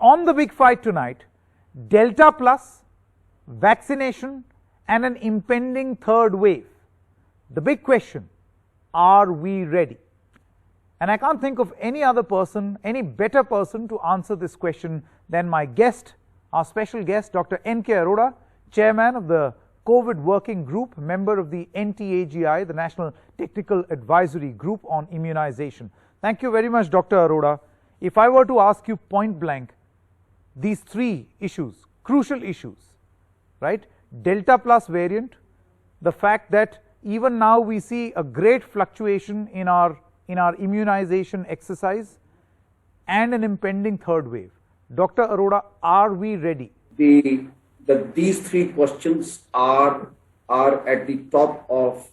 on the big fight tonight, Delta plus, vaccination, and an impending third wave. The big question, are we ready? And I can't think of any other person, any better person to answer this question than my guest, our special guest, Dr. Nk Arora, Chairman of the COVID Working Group, member of the NTAGI, the National Technical Advisory Group on Immunization. Thank you very much, Dr. Arora. If I were to ask you point blank, these three issues, crucial issues, right? Delta plus variant, the fact that even now we see a great fluctuation in our immunization exercise, and an impending third wave. Dr. Arora, are we ready? These three questions are at the top of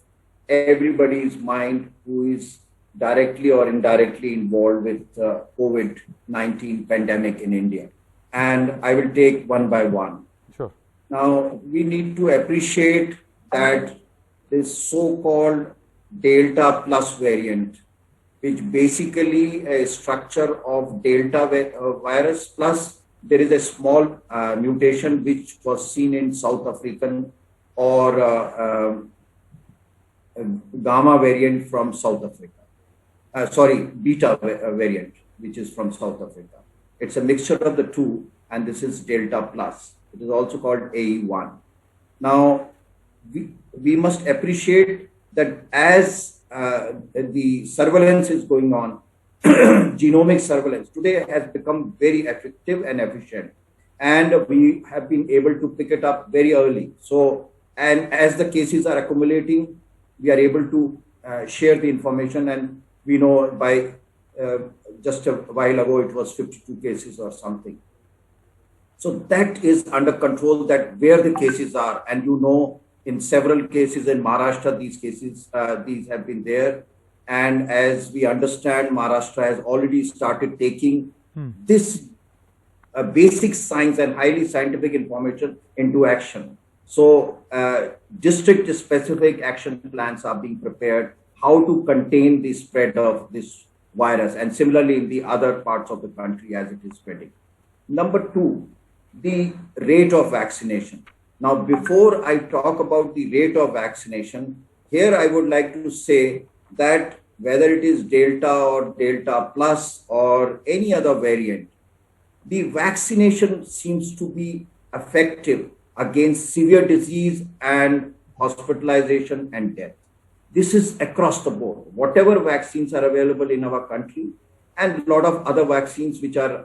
everybody's mind who is directly or indirectly involved with COVID-19 pandemic in India. And I will take one by one. Sure. Now, we need to appreciate that this so-called Delta plus variant, which basically a structure of Delta virus plus there is a small mutation which was seen in South African or Gamma variant from South Africa. Beta variant, which is from South Africa. It's a mixture of the two, and this is Delta plus. It is also called AE1. Now, we must appreciate that as the surveillance is going on, genomic surveillance today has become very effective and efficient, and we have been able to pick it up very early. So, and as the cases are accumulating, we are able to share the information, and we know by just a while ago it was 52 cases or something. So that is under control, that where the cases are, and you know, in several cases in Maharashtra, these have been there. And as we understand, Maharashtra has already started taking this basic science and highly scientific information into action. So district-specific action plans are being prepared, how to contain the spread of this virus, and similarly in the other parts of the country as it is spreading. Number two, the rate of vaccination. Now, before I talk about the rate of vaccination, here I would like to say that whether it is Delta or Delta plus or any other variant, the vaccination seems to be effective against severe disease and hospitalization and death. This is across the board. Whatever vaccines are available in our country, and a lot of other vaccines which are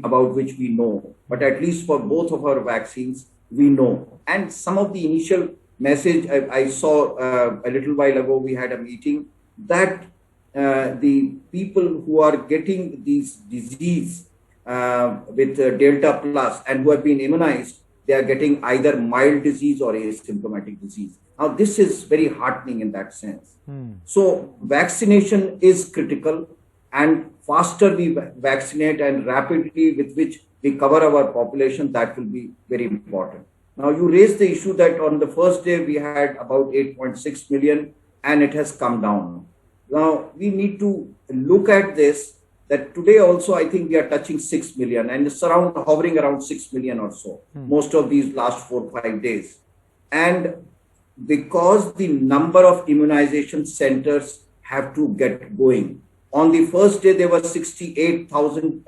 about which we know, but at least for both of our vaccines, we know. And some of the initial message I saw a little while ago, we had a meeting that the people who are getting these disease with Delta plus and who have been immunized, they are getting either mild disease or asymptomatic disease. Now, this is very heartening in that sense. So vaccination is critical, and faster we vaccinate and rapidly with which we cover our population, that will be very important. Now, you raised the issue that on the first day we had about 8.6 million and it has come down. Now, we need to look at this, that today also I think we are touching 6 million and it's hovering around 6 million or so, most of these last 4-5 days. And because the number of immunization centers have to get going. On the first day, there were 68,000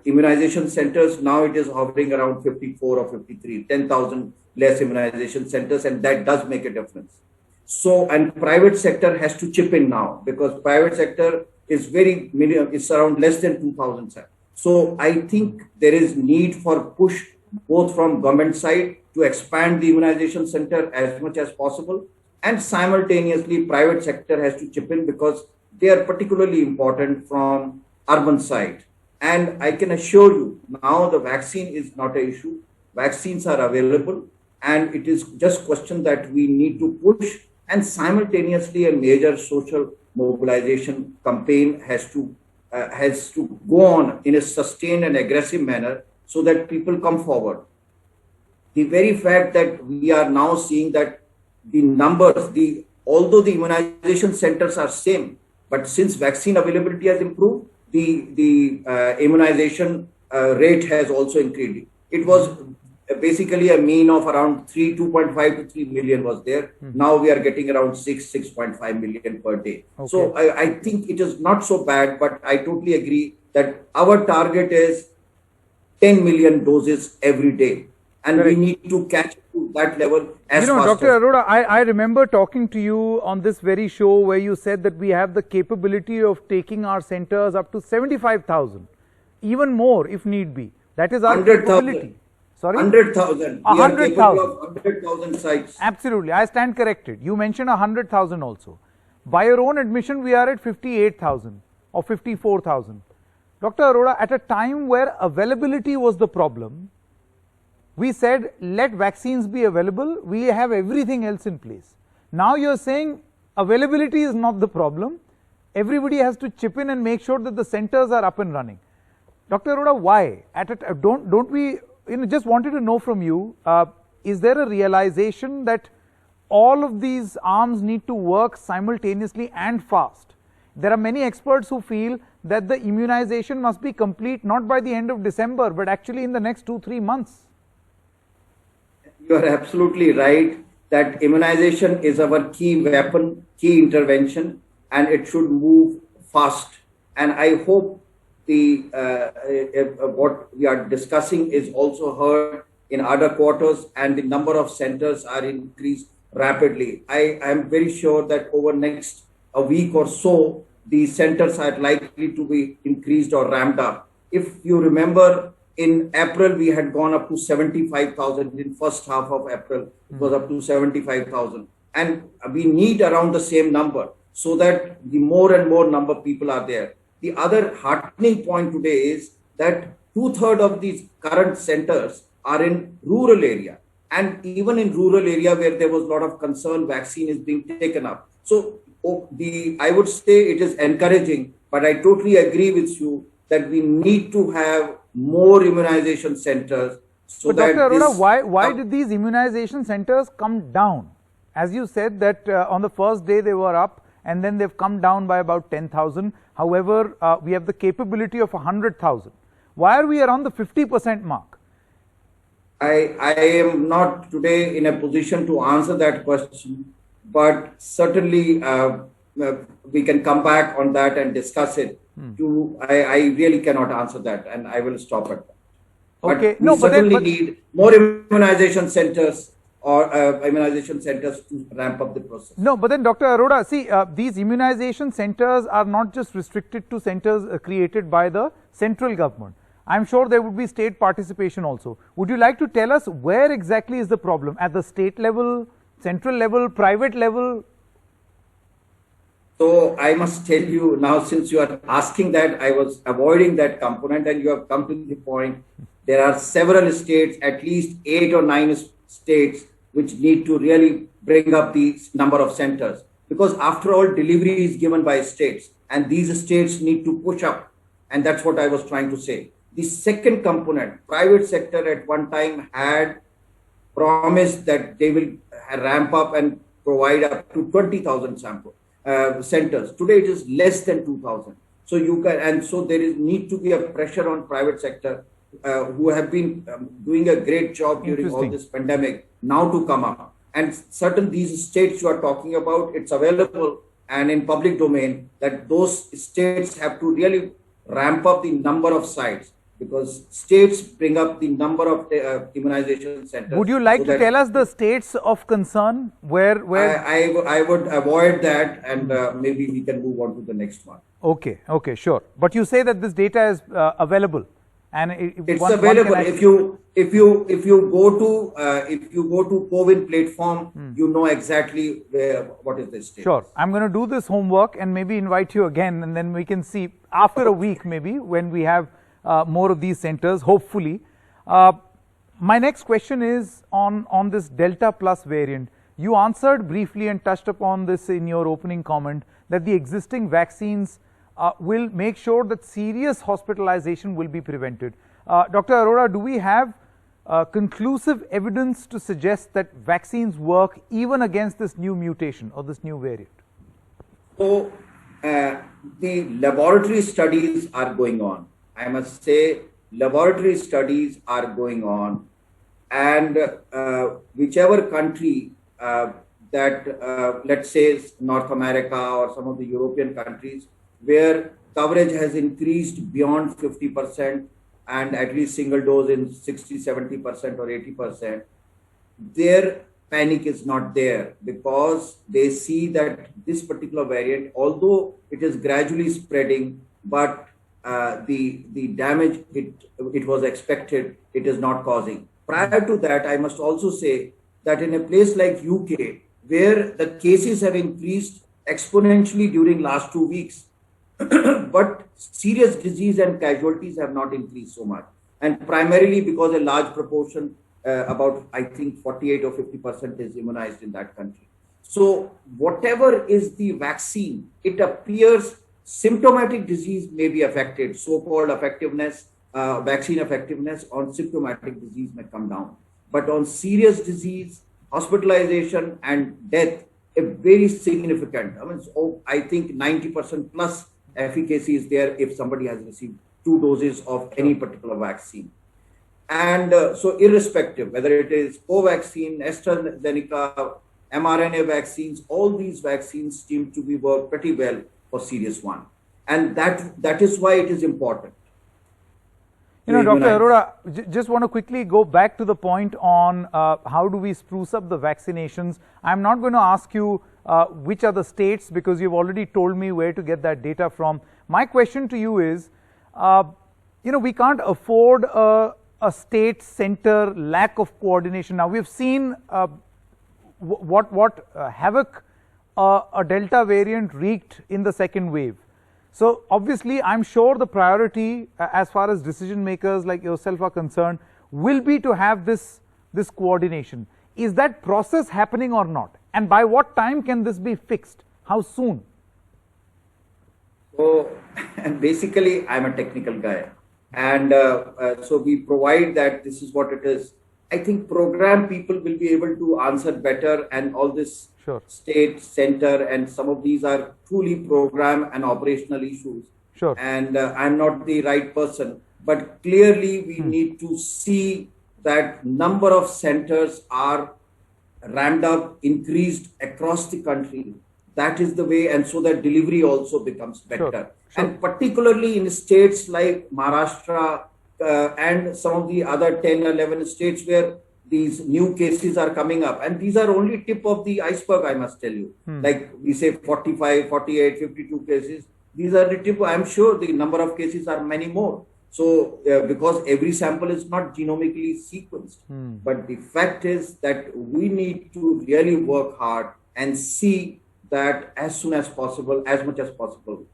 immunization centers. Now it is hovering around 54 or 53, 10,000 less immunization centers, and that does make a difference. So, and private sector has to chip in now, because private sector is it's around less than 2,000. So I think there is need for push both from government side to expand the immunization center as much as possible, and simultaneously private sector has to chip in because they are particularly important from urban side. And I can assure you now the vaccine is not an issue. Vaccines are available, and it is just question that we need to push, and simultaneously a major social mobilization campaign has to go on in a sustained and aggressive manner so that people come forward. The very fact that we are now seeing that the numbers, although the immunization centers are same, but since vaccine availability has improved, the immunization rate has also increased. It was basically a mean of around 2.5 to 3 million was there. Now we are getting around 6.5 million per day. Okay. So I think it is not so bad, but I totally agree that our target is 10 million doses every day. And Correct. we need to catch to that level as fast Dr. as Arora, I remember talking to you on this very show where you said that we have the capability of taking our centers up to 75,000, even more if need be. That is our 100,000. capability. Sorry? 100,000. We are capable of 100,000 sites. Absolutely. I stand corrected. You mentioned 100,000 also. By your own admission, we are at 58,000 or 54,000. Dr. Arora, at a time where availability was the problem, we said let vaccines be available, we have everything else in place. Now you're saying availability is not the problem, everybody has to chip in and make sure that the centers are up and running. Dr. Arora, why? Don't we, just wanted to know from you, is there a realization that all of these arms need to work simultaneously and fast? There are many experts who feel that the immunization must be complete not by the end of December, but actually in the next 2-3 months. You are absolutely right that immunization is our key weapon, key intervention, and it should move fast. And I hope what we are discussing is also heard in other quarters, and the number of centers are increased rapidly. I am very sure that over next a week or so, the centers are likely to be increased or ramped up. If you remember, in April, we had gone up to 75,000. In first half of April, it was up to 75,000. And we need around the same number so that the more and more number of people are there. The other heartening point today is that 2/3 of these current centers are in rural area. And even in rural area where there was a lot of concern, vaccine is being taken up. So I would say it is encouraging, but I totally agree with you that we need to have more immunization centers. So but Dr. Arora, why did these immunization centers come down? As you said that on the first day they were up and then they've come down by about 10,000. However, we have the capability of 100,000. Why are we around the 50% mark? I am not today in a position to answer that question, but certainly we can come back on that and discuss it. I really cannot answer that, and I will stop at that. Okay. But we certainly need more immunization centers or immunization centers to ramp up the process. No, but then Dr. Arora, see, these immunization centers are not just restricted to centers created by the central government. I'm sure there would be state participation also. Would you like to tell us where exactly is the problem? At the state level, central level, private level? So I must tell you now, since you are asking that, I was avoiding that component and you have come to the point. There are several states, at least 8 or 9 states, which need to really bring up the number of centers. Because after all, delivery is given by states and these states need to push up. And that's what I was trying to say. The second component, private sector at one time had promised that they will ramp up and provide up to 20,000 centers. Today it is less than 2,000. So you can, and so there is need to be a pressure on private sector who have been doing a great job during all this pandemic now to come up. And certain these states you are talking about, it's available and in public domain that those states have to really ramp up the number of sites, because states bring up the number of immunization centers. Would you like to tell us the states of concern where I would avoid that, and maybe we can move on to the next one. Okay, sure. But you say that this data is available, and it's available. If you go to CoWIN platform, you know exactly what is the state. Sure, I'm going to do this homework and maybe invite you again, and then we can see after a week maybe when we have more of these centers, hopefully. My next question is on this Delta Plus variant. You answered briefly and touched upon this in your opening comment that the existing vaccines will make sure that serious hospitalization will be prevented. Dr. Arora, do we have conclusive evidence to suggest that vaccines work even against this new mutation or this new variant? So the laboratory studies are going on. I must say laboratory studies are going on, and whichever country let's say North America or some of the European countries where coverage has increased beyond 50% and at least single dose in 60, 70% or 80%, their panic is not there because they see that this particular variant, although it is gradually spreading, but the damage it was expected, it is not causing. Prior to that, I must also say that in a place like UK, where the cases have increased exponentially during last 2 weeks, but serious disease and casualties have not increased so much. And primarily because a large proportion, about I think 48 or 50% is immunized in that country. So whatever is the vaccine, it appears symptomatic disease may be affected, so-called effectiveness, vaccine effectiveness on symptomatic disease may come down. But on serious disease, hospitalization and death, a very significant, I think 90% plus efficacy is there if somebody has received 2 doses of any particular vaccine. And so irrespective, whether it is Covaxin, AstraZeneca, mRNA vaccines, all these vaccines seem to be work pretty well for serious one. And that is why it is important. Dr. Arora, just want to quickly go back to the point on how do we spruce up the vaccinations. I'm not going to ask you which are the states because you've already told me where to get that data from. My question to you is, we can't afford a state center lack of coordination. Now we've seen what havoc a Delta variant wreaked in the second wave. So obviously, I'm sure the priority as far as decision makers like yourself are concerned will be to have this coordination. Is that process happening or not? And by what time can this be fixed? How soon? So basically, I'm a technical guy. And so we provide that this is what it is. I think program people will be able to answer better, and all this state, center, and some of these are truly program and operational issues. And I'm not the right person, but clearly we need to see that number of centers are ramped up, increased across the country. That is the way, and so that delivery also becomes better. And particularly in states like Maharashtra and some of the other 10, 11 states where these new cases are coming up. And these are only tip of the iceberg, I must tell you. Like we say 45, 48, 52 cases. These are the tip. I'm sure the number of cases are many more. So because every sample is not genomically sequenced. But the fact is that we need to really work hard and see that as soon as possible, as much as possible,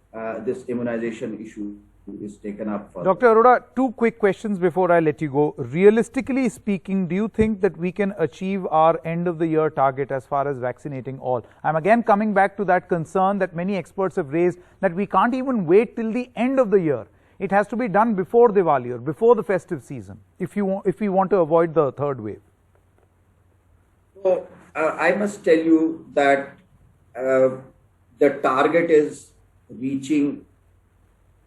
this immunization issue is taken up further. Dr. Arora, 2 quick questions before I let you go. Realistically speaking, do you think that we can achieve our end of the year target as far as vaccinating all? I'm again coming back to that concern that many experts have raised, that we can't even wait till the end of the year. It has to be done before Diwali or before the festive season if we want to avoid the third wave. So I must tell you that the target is reaching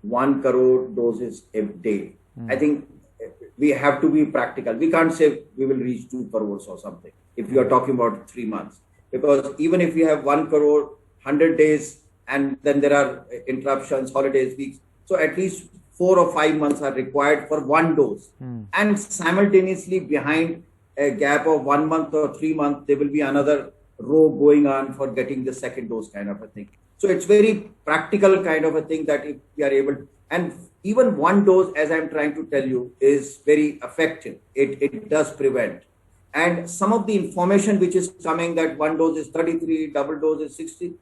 1 crore doses a day. I think we have to be practical. We can't say we will reach 2 crores or something if you are talking about 3 months. Because even if we have 1 crore, 100 days, and then there are interruptions, holidays, weeks. So at least 4 or 5 months are required for 1 dose. And simultaneously behind a gap of 1 month or 3 months, there will be another row going on for getting the second dose kind of a thing. So it's very practical kind of a thing that if we are able to, and even 1 dose, as I'm trying to tell you, is very effective. It does prevent. And some of the information which is coming that 1 dose is 33, double dose is 60,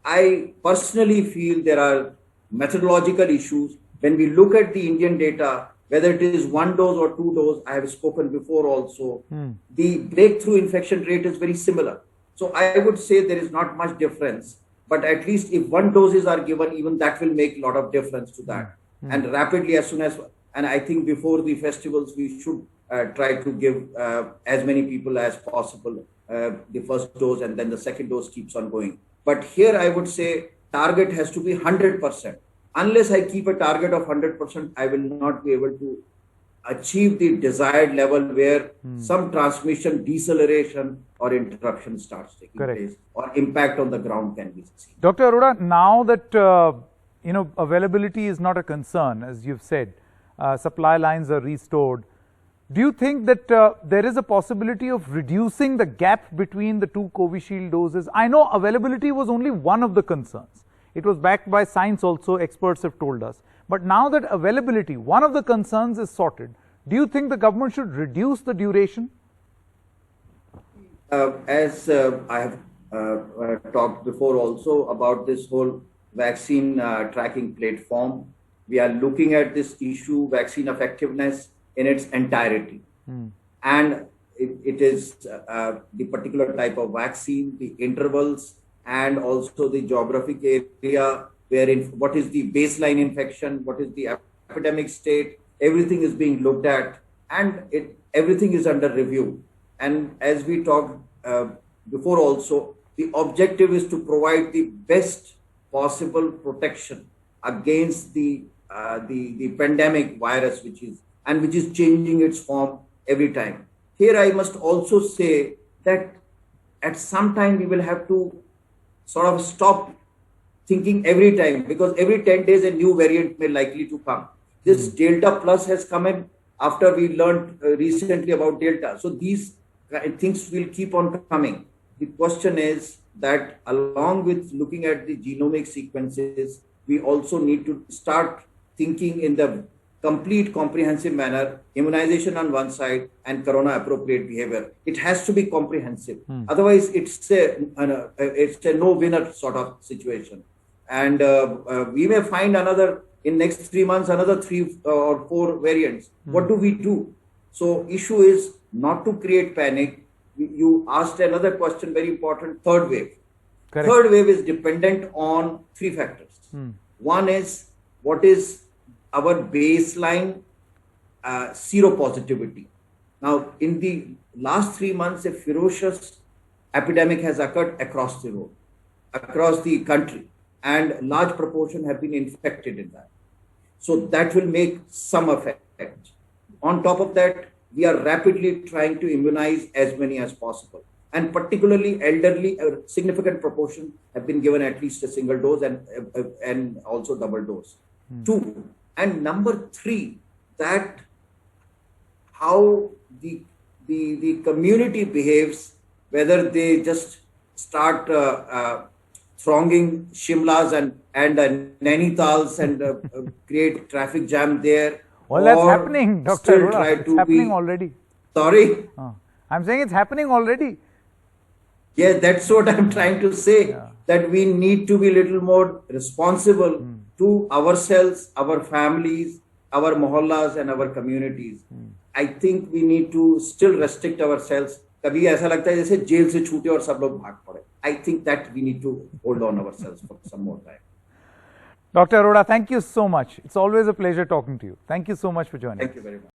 I personally feel there are methodological issues. When we look at the Indian data, whether it is 1 dose or 2 dose, I have spoken before also, the breakthrough infection rate is very similar. So I would say there is not much difference. But at least if 1 doses are given, even that will make a lot of difference to that. And rapidly as soon as, and I think before the festivals, we should try to give as many people as possible the first dose, and then the second dose keeps on going. But here I would say target has to be 100%. Unless I keep a target of 100%, I will not be able to achieve the desired level where some transmission deceleration or interruption starts taking place, or impact on the ground can be seen. Dr. Arora, now that availability is not a concern, as you've said, supply lines are restored, do you think that there is a possibility of reducing the gap between the two Covishield doses? I know availability was only one of the concerns. It was backed by science also, experts have told us. But now that availability, one of the concerns, is sorted, do you think the government should reduce the duration? As I have talked before also about this whole vaccine tracking platform, we are looking at this issue, vaccine effectiveness, in its entirety. And it is the particular type of vaccine, the intervals, and also the geographic area, wherein what is the baseline infection, what is the epidemic state, everything is being looked at, and everything is under review. And as we talked before also, the objective is to provide the best possible protection against the pandemic virus, which is changing its form every time. Here I must also say that at some time we will have to sort of stop thinking every time, because every 10 days a new variant may likely to come. This Delta Plus has come in after we learned recently about Delta. So these things will keep on coming. The question is that along with looking at the genomic sequences, we also need to start thinking in the complete comprehensive manner, immunization on one side and corona appropriate behavior. It has to be comprehensive. Otherwise, it's a no-winner sort of situation. And we may find in next 3 months, another 3 or 4 variants. What do we do? So issue is not to create panic. You asked another question, very important, third wave. Correct. Third wave is dependent on 3 factors. One is, what is our baseline seropositivity? Now, in the last 3 months, a ferocious epidemic has occurred across the road, across the country, and large proportion have been infected in that. So that will make some effect. On top of that, we are rapidly trying to immunize as many as possible. And particularly elderly, a significant proportion have been given at least a single dose and also double dose. 2. And number 3, that how the community behaves, whether they just start thronging Shimlas and Nainitals and create traffic jam there. Well, that's happening, Dr. Arora. It's happening already. Sorry? I'm saying it's happening already. Yeah, that's what I'm trying to say, that we need to be a little more responsible to ourselves, our families, our mohallas and our communities. I think we need to still restrict ourselves. कभी ऐसा लगता है जैसे jail से छूटे और सब लोग भाग पड़े. I think that we need to hold on ourselves for some more time. Dr. Arora, thank you so much. It's always a pleasure talking to you. Thank you so much for joining. Thank you very much.